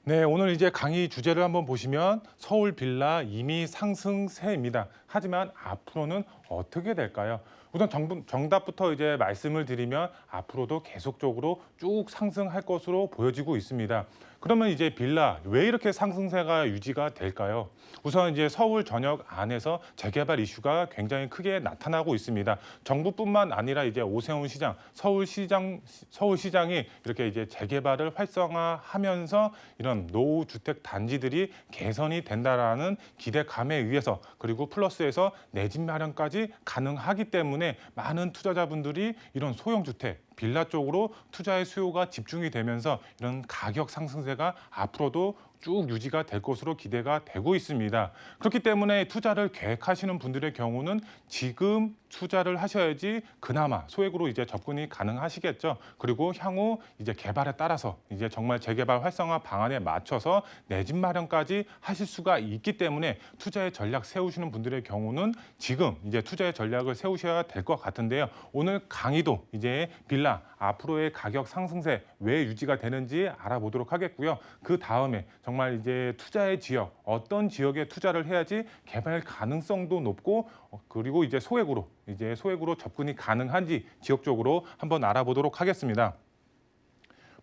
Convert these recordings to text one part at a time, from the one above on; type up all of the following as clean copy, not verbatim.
네, 오늘 이제 강의 주제를 한번 보시면 서울 빌라 이미 상승세입니다. 하지만 앞으로는 어떻게 될까요? 우선 정답부터 이제 말씀을 드리면 앞으로도 계속적으로 쭉 상승할 것으로 보여지고 있습니다. 그러면 이제 빌라 왜 이렇게 상승세가 유지가 될까요? 우선 이제 서울 전역 안에서 재개발 이슈가 굉장히 크게 나타나고 있습니다. 정부뿐만 아니라 이제 오세훈 시장, 서울시장이 이렇게 이제 재개발을 활성화하면서 이런 노후 주택 단지들이 개선이 된다라는 기대감에 의해서 그리고 플러스에서 내 집 마련까지 가능하기 때문에 많은 투자자분들이 이런 소형 주택 빌라 쪽으로 투자의 수요가 집중이 되면서 이런 가격 상승세가 앞으로도 쭉 유지가 될 것으로 기대가 되고 있습니다. 그렇기 때문에 투자를 계획하시는 분들의 경우는 지금 투자를 하셔야지 그나마 소액으로 이제 접근이 가능하시겠죠. 그리고 향후 이제 개발에 따라서 이제 정말 재개발 활성화 방안에 맞춰서 내 집 마련까지 하실 수가 있기 때문에 투자의 전략 세우시는 분들의 경우는 지금 이제 투자의 전략을 세우셔야 될 것 같은데요. 오늘 강의도 이제 빌라 앞으로의 가격 상승세 왜 유지가 되는지 알아보도록 하겠고요. 그 다음에 정말 이제 투자의 지역, 어떤 지역에 투자를 해야지 개발 가능성도 높고 그리고 이제 소액으로 접근이 가능한지 지역적으로 한번 알아보도록 하겠습니다.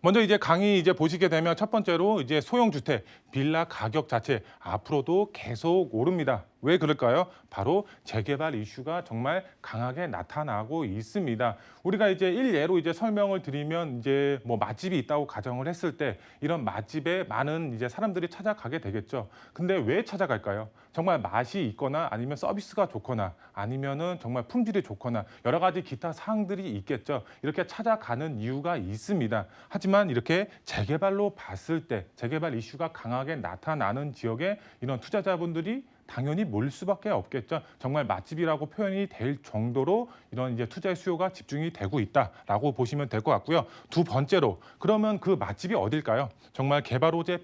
먼저 이제 강의 이제 보시게 되면 첫 번째로 이제 소형 주택 빌라 가격 자체 앞으로도 계속 오릅니다. 왜 그럴까요? 바로 재개발 이슈가 정말 강하게 나타나고 있습니다. 우리가 이제 일례로 이제 설명을 드리면 이제 뭐 맛집이 있다고 가정을 했을 때 이런 맛집에 많은 이제 사람들이 찾아가게 되겠죠. 근데 왜 찾아갈까요? 정말 맛이 있거나 아니면 서비스가 좋거나 아니면은 정말 품질이 좋거나 여러 가지 기타 사항들이 있겠죠. 이렇게 찾아가는 이유가 있습니다. 하지만 이렇게 재개발로 봤을 때 재개발 이슈가 강하게 나타나는 지역에 이런 투자자분들이 당연히 몰릴 수밖에 없겠죠. 정말 맛집이라고 표현이 될 정도로 이런 이제 투자의 수요가 집중이 되고 있다라고 보시면 될 것 같고요. 두 번째로 그러면 그 맛집이 어딜까요? 정말 개발 호재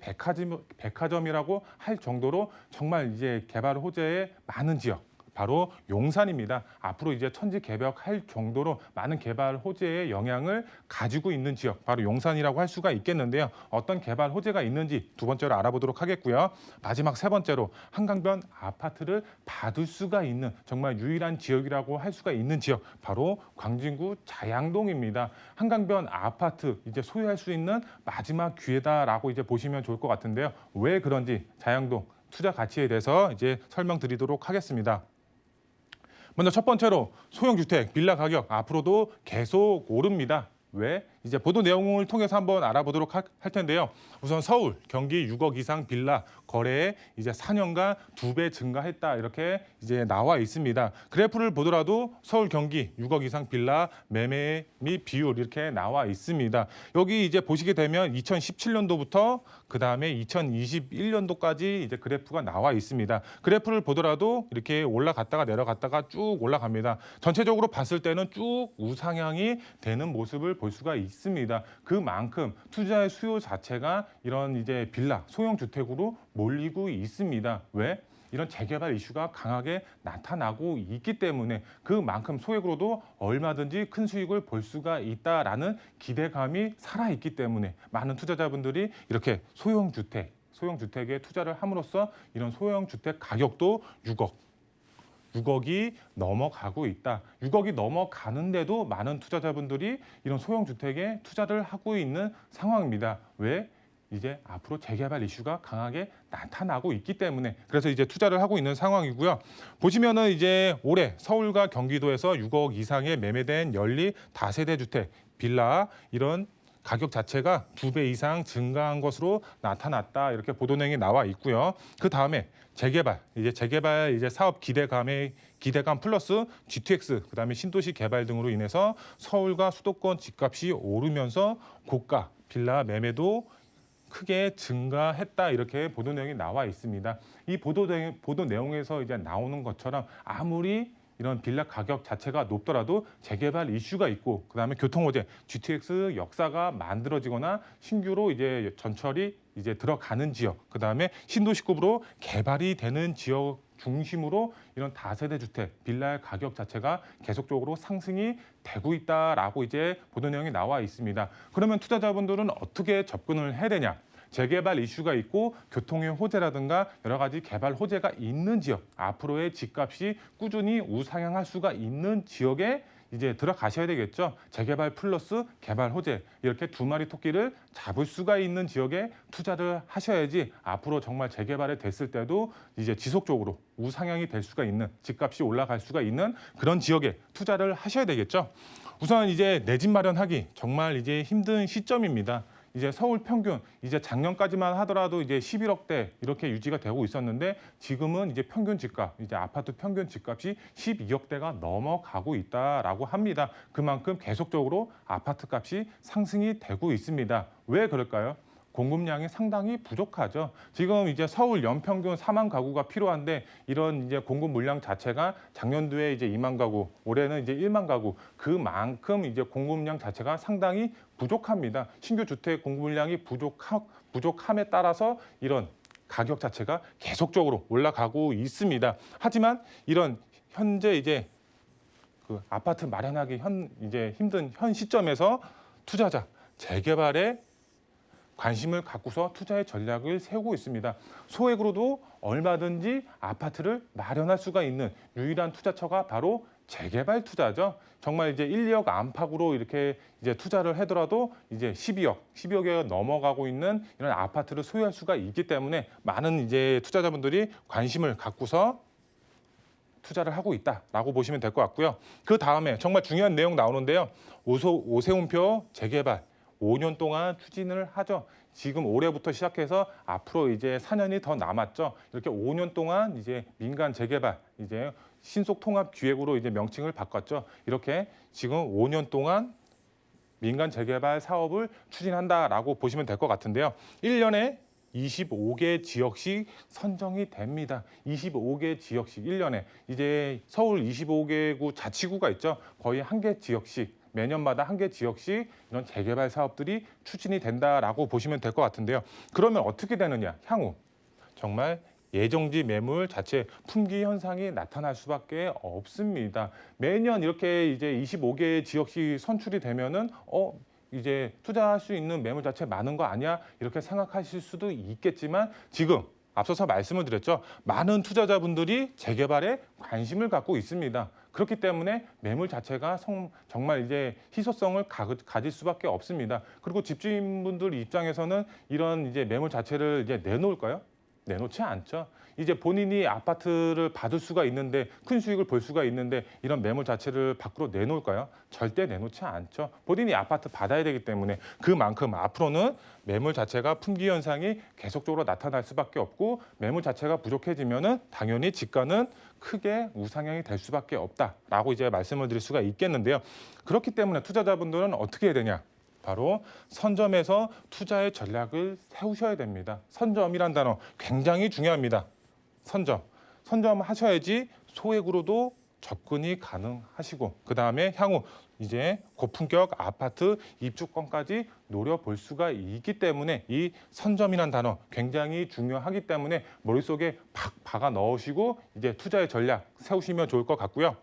백화점이라고 할 정도로 정말 이제 개발 호재의 많은 지역. 바로 용산입니다. 앞으로 이제 천지개벽할 정도로 많은 개발 호재의 영향을 가지고 있는 지역, 바로 용산이라고 할 수가 있겠는데요. 어떤 개발 호재가 있는지 두 번째로 알아보도록 하겠고요. 마지막 세 번째로 한강변 아파트를 받을 수가 있는 정말 유일한 지역이라고 할 수가 있는 지역, 바로 광진구 자양동입니다. 한강변 아파트 이제 소유할 수 있는 마지막 기회다라고 이제 보시면 좋을 것 같은데요. 왜 그런지 자양동 투자 가치에 대해서 이제 설명드리도록 하겠습니다. 먼저 첫 번째로 소형주택, 빌라 가격 앞으로도 계속 오릅니다. 왜? 이제 보도 내용을 통해서 한번 알아보도록 할 텐데요. 우선 서울, 경기 6억 이상 빌라 거래에 이제 4년간 2배 증가했다 이렇게 이제 나와 있습니다. 그래프를 보더라도 서울, 경기 6억 이상 빌라 매매 및 비율 이렇게 나와 있습니다. 여기 이제 보시게 되면 2017년도부터 그 다음에 2021년도까지 이제 그래프가 나와 있습니다. 그래프를 보더라도 이렇게 올라갔다가 내려갔다가 쭉 올라갑니다. 전체적으로 봤을 때는 쭉 우상향이 되는 모습을 볼 수가 있습니다. 그만큼 투자의 수요 자체가 이런 이제 빌라, 소형 주택으로 몰리고 있습니다. 왜? 이런 재개발 이슈가 강하게 나타나고 있기 때문에 그만큼 소액으로도 얼마든지 큰 수익을 볼 수가 있다라는 기대감이 살아있기 때문에 많은 투자자분들이 이렇게 소형 주택에 투자를 함으로써 이런 소형 주택 가격도 6억이 넘어가고 있다. 6억이 넘어가는데도 많은 투자자분들이 이런 소형 주택에 투자를 하고 있는 상황입니다. 왜? 이제 앞으로 재개발 이슈가 강하게 나타나고 있기 때문에 그래서 이제 투자를 하고 있는 상황이고요. 보시면은 이제 올해 서울과 경기도에서 6억 이상의 매매된 연립 다세대 주택, 빌라 이런 가격 자체가 2배 이상 증가한 것으로 나타났다. 이렇게 보도 내용이 나와 있고요. 그 다음에 재개발 사업 기대감 플러스 GTX, 그다음에 신도시 개발 등으로 인해서 서울과 수도권 집값이 오르면서 고가 빌라 매매도 크게 증가했다 이렇게 보도 내용이 나와 있습니다. 이 보도 내용에서 이제 나오는 것처럼 아무리 이런 빌라 가격 자체가 높더라도 재개발 이슈가 있고 그다음에 교통호재, GTX 역사가 만들어지거나 신규로 이제 전철이 이제 들어가는 지역, 그다음에 신도시급으로 개발이 되는 지역 중심으로 이런 다세대 주택, 빌라의 가격 자체가 계속적으로 상승이 되고 있다라고 이제 보도 내용이 나와 있습니다. 그러면 투자자분들은 어떻게 접근을 해야 되냐? 재개발 이슈가 있고 교통의 호재라든가 여러 가지 개발 호재가 있는 지역, 앞으로의 집값이 꾸준히 우상향할 수가 있는 지역에 이제 들어가셔야 되겠죠. 재개발 플러스 개발 호재 이렇게 두 마리 토끼를 잡을 수가 있는 지역에 투자를 하셔야지 앞으로 정말 재개발이 됐을 때도 이제 지속적으로 우상향이 될 수가 있는 집값이 올라갈 수가 있는 그런 지역에 투자를 하셔야 되겠죠. 우선 이제 내 집 마련하기 정말 이제 힘든 시점입니다. 이제 서울 평균 이제 작년까지만 하더라도 이제 11억대 이렇게 유지가 되고 있었는데 지금은 이제 평균 집값 이제 아파트 평균 집값이 12억대가 넘어가고 있다라고 합니다. 그만큼 계속적으로 아파트 값이 상승이 되고 있습니다. 왜 그럴까요? 공급량이 상당히 부족하죠. 지금 이제 서울 연평균 4만 가구가 필요한데 이런 이제 공급 물량 자체가 작년도에 이제 2만 가구, 올해는 이제 1만 가구 그만큼 이제 공급량 자체가 상당히 부족합니다. 신규 주택 공급 물량이 부족함에 따라서 이런 가격 자체가 계속적으로 올라가고 있습니다. 하지만 이런 현재 이제 그 아파트 마련하기 이제 힘든 현 시점에서 투자자 재개발에 관심을 갖고서 투자의 전략을 세우고 있습니다. 소액으로도 얼마든지 아파트를 마련할 수가 있는 유일한 투자처가 바로 재개발 투자죠. 정말 이제 1, 2억 안팎으로 이렇게 이제 투자를 하더라도 이제 12억에 넘어가고 있는 이런 아파트를 소유할 수가 있기 때문에 많은 이제 투자자분들이 관심을 갖고서 투자를 하고 있다라고 보시면 될 것 같고요. 그 다음에 정말 중요한 내용 나오는데요. 오세훈표 재개발 5년 동안 추진을 하죠. 지금 올해부터 시작해서 앞으로 이제 4년이 더 남았죠. 이렇게 5년 동안 이제 민간 재개발 이제 신속 통합 기획으로 이제 명칭을 바꿨죠. 이렇게 지금 5년 동안 민간 재개발 사업을 추진한다라고 보시면 될 것 같은데요. 1년에 25개 지역씩 선정이 됩니다. 25개 지역씩 1년에 이제 서울 25개구 자치구가 있죠. 거의 한 개 지역씩 매년마다 한 개 지역씩 이런 재개발 사업들이 추진이 된다라고 보시면 될 것 같은데요. 그러면 어떻게 되느냐? 향후 정말 예정지 매물 자체 품귀 현상이 나타날 수밖에 없습니다. 매년 이렇게 이제 25개 지역씩 선출이 되면은 이제 투자할 수 있는 매물 자체 많은 거 아니야? 이렇게 생각하실 수도 있겠지만 지금 앞서서 말씀을 드렸죠. 많은 투자자분들이 재개발에 관심을 갖고 있습니다. 그렇기 때문에 매물 자체가 정말 이제 희소성을 가질 수밖에 없습니다. 그리고 집주인분들 입장에서는 이런 이제 매물 자체를 이제 내놓을까요? 내놓지 않죠. 이제 본인이 아파트를 받을 수가 있는데 큰 수익을 볼 수가 있는데 이런 매물 자체를 밖으로 내놓을까요? 절대 내놓지 않죠. 본인이 아파트 받아야 되기 때문에 그만큼 앞으로는 매물 자체가 품귀 현상이 계속적으로 나타날 수밖에 없고 매물 자체가 부족해지면은 당연히 집가는 크게 우상향이 될 수밖에 없다라고 이제 말씀을 드릴 수가 있겠는데요. 그렇기 때문에 투자자분들은 어떻게 해야 되냐? 바로 선점에서 투자의 전략을 세우셔야 됩니다. 선점이란 단어 굉장히 중요합니다. 선점하셔야지 소액으로도 접근이 가능하시고 그다음에 향후 이제 고품격 아파트 입주권까지 노려볼 수가 있기 때문에 이 선점이란 단어 굉장히 중요하기 때문에 머릿속에 팍 박아 넣으시고 이제 투자의 전략 세우시면 좋을 것 같고요.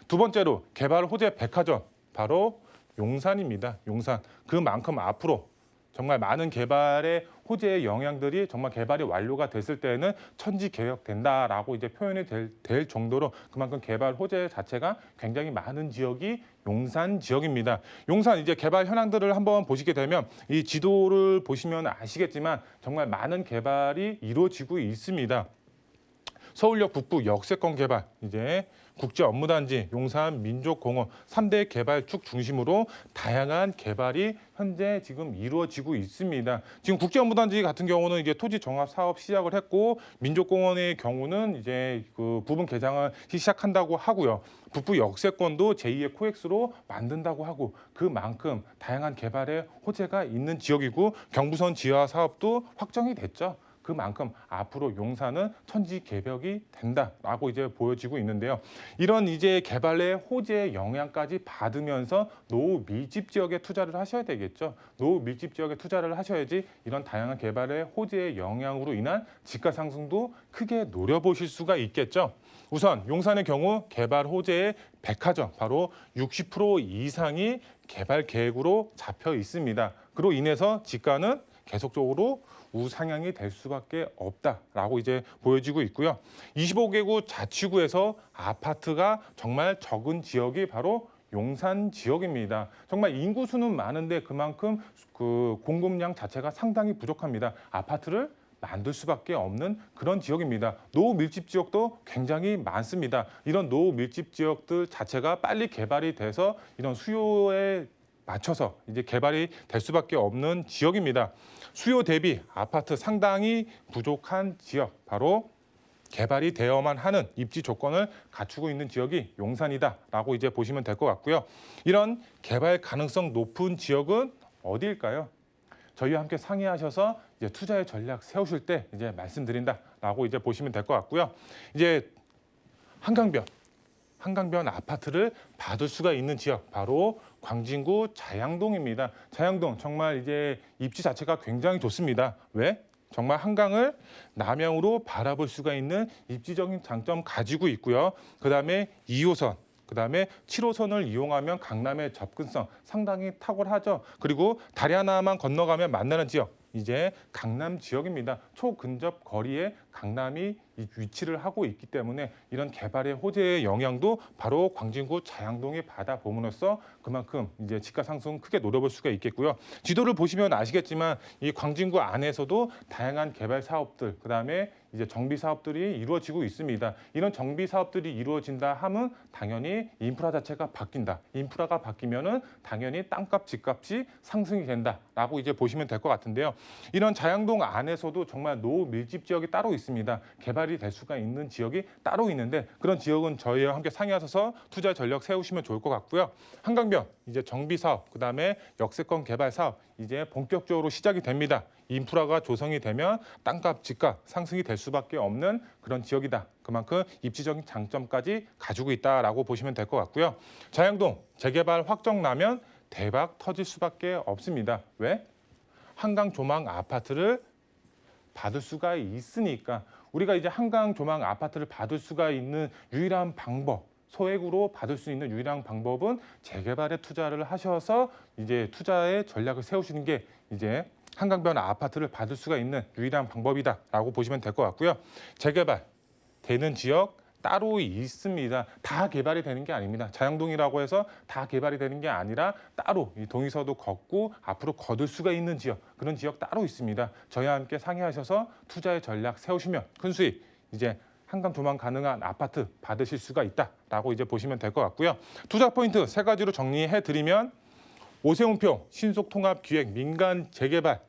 두 번째로 개발 호재 백화점 바로 용산입니다. 용산. 그만큼 앞으로 정말 많은 개발의 호재의 영향들이 정말 개발이 완료가 됐을 때에는 천지개혁된다라고 이제 표현이 될 정도로 그만큼 개발 호재 자체가 굉장히 많은 지역이 용산 지역입니다. 용산 이제 개발 현황들을 한번 보시게 되면 이 지도를 보시면 아시겠지만 정말 많은 개발이 이루어지고 있습니다. 서울역 북부 역세권 개발, 이제 국제업무단지, 용산 민족공원 3대 개발축 중심으로 다양한 개발이 현재 지금 이루어지고 있습니다. 지금 국제업무단지 같은 경우는 이제 토지 정합 사업 시작을 했고 민족공원의 경우는 이제 그 부분 개장을 시작한다고 하고요. 북부 역세권도 제2의 코엑스로 만든다고 하고 그만큼 다양한 개발의 호재가 있는 지역이고 경부선 지하 사업도 확정이 됐죠. 그만큼 앞으로 용산은 천지개벽이 된다라고 이제 보여지고 있는데요. 이런 이제 개발의 호재의 영향까지 받으면서 노후 밀집 지역에 투자를 하셔야 되겠죠. 노후 밀집 지역에 투자를 하셔야지 이런 다양한 개발의 호재의 영향으로 인한 집가 상승도 크게 노려보실 수가 있겠죠. 우선 용산의 경우 개발 호재의 백화점 바로 60% 이상이 개발 계획으로 잡혀 있습니다. 그로 인해서 집가는 계속적으로 우상향이 될 수밖에 없다라고 이제 보여지고 있고요. 25개구 자치구에서 아파트가 정말 적은 지역이 바로 용산 지역입니다. 정말 인구수는 많은데 그만큼 그 공급량 자체가 상당히 부족합니다. 아파트를 만들 수밖에 없는 그런 지역입니다. 노후 밀집 지역도 굉장히 많습니다. 이런 노후 밀집 지역들 자체가 빨리 개발이 돼서 이런 수요에 맞춰서 이제 개발이 될 수밖에 없는 지역입니다. 수요 대비 아파트 상당히 부족한 지역, 바로 개발이 되어야만 하는 입지 조건을 갖추고 있는 지역이 용산이다라고 이제 보시면 될 것 같고요. 이런 개발 가능성 높은 지역은 어디일까요? 저희와 함께 상의하셔서 이제 투자의 전략 세우실 때 이제 말씀드린다라고 이제 보시면 될 것 같고요. 이제 한강변 아파트를 받을 수가 있는 지역, 바로 광진구 자양동입니다. 자양동 정말 이제 입지 자체가 굉장히 좋습니다. 왜? 정말 한강을 남향으로 바라볼 수가 있는 입지적인 장점 가지고 있고요. 그다음에 2호선, 그다음에 7호선을 이용하면 강남의 접근성 상당히 탁월하죠. 그리고 다리 하나만 건너가면 만나는 지역, 이제 강남 지역입니다. 초근접 거리에 강남이 위치를 하고 있기 때문에 이런 개발의 호재의 영향도 바로 광진구 자양동에 받아봄으로써 그만큼 이제 집가 상승 크게 노려볼 수가 있겠고요. 지도를 보시면 아시겠지만 이 광진구 안에서도 다양한 개발 사업들, 그다음에 이제 정비 사업들이 이루어지고 있습니다. 이런 정비 사업들이 이루어진다 하면 당연히 인프라 자체가 바뀐다. 인프라가 바뀌면은 당연히 땅값, 집값이 상승이 된다라고 이제 보시면 될 것 같은데요. 이런 자양동 안에서도 정말 노후 밀집 지역이 따로 있습니다. 개발이 될 수가 있는 지역이 따로 있는데 그런 지역은 저희와 함께 상의하셔서 투자 전략 세우시면 좋을 것 같고요. 한강변 이제 정비 사업, 그다음에 역세권 개발 사업 이제 본격적으로 시작이 됩니다. 인프라가 조성이 되면 땅값, 집값 상승이 될 수밖에 없는 그런 지역이다. 그만큼 입지적인 장점까지 가지고 있다라고 보시면 될 것 같고요. 자양동 재개발 확정 나면 대박 터질 수밖에 없습니다. 왜? 한강 조망 아파트를 받을 수가 있으니까. 우리가 이제 한강 조망 아파트를 받을 수가 있는 유일한 방법, 소액으로 받을 수 있는 유일한 방법은 재개발에 투자를 하셔서 이제 투자의 전략을 세우시는 게 이제 한강변 아파트를 받을 수가 있는 유일한 방법이다라고 보시면 될 것 같고요. 재개발 되는 지역 따로 있습니다. 다 개발이 되는 게 아닙니다. 자양동이라고 해서 다 개발이 되는 게 아니라 따로 이 동의서도 걷고 앞으로 거둘 수가 있는 지역, 그런 지역 따로 있습니다. 저희와 함께 상의하셔서 투자의 전략 세우시면 큰 수익, 이제 한강 조망 가능한 아파트 받으실 수가 있다라고 이제 보시면 될 것 같고요. 투자 포인트 3가지로 정리해 드리면 오세훈표 신속통합기획 민간 재개발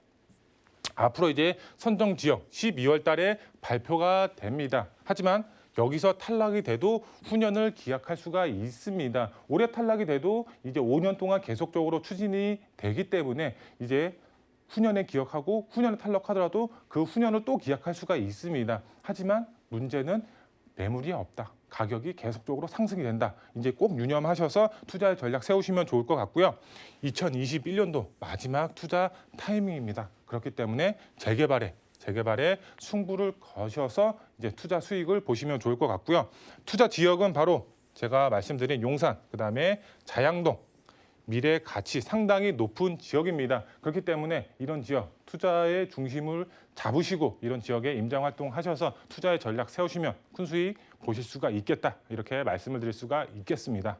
앞으로 이제 선정 지역 12월 달에 발표가 됩니다. 하지만 여기서 탈락이 돼도 후년을 기약할 수가 있습니다. 올해 탈락이 돼도 이제 5년 동안 계속적으로 추진이 되기 때문에 이제 후년에 기약하고 후년에 탈락하더라도 그 후년을 또 기약할 수가 있습니다. 하지만 문제는 매물이 없다. 가격이 계속적으로 상승이 된다. 이제 꼭 유념하셔서 투자의 전략 세우시면 좋을 것 같고요. 2021년도 마지막 투자 타이밍입니다. 그렇기 때문에 재개발에 승부를 거셔서 이제 투자 수익을 보시면 좋을 것 같고요. 투자 지역은 바로 제가 말씀드린 용산, 그다음에 자양동, 미래 가치 상당히 높은 지역입니다. 그렇기 때문에 이런 지역 투자의 중심을 잡으시고 이런 지역에 임장 활동하셔서 투자의 전략 세우시면 큰 수익 보실 수가 있겠다. 이렇게 말씀을 드릴 수가 있겠습니다.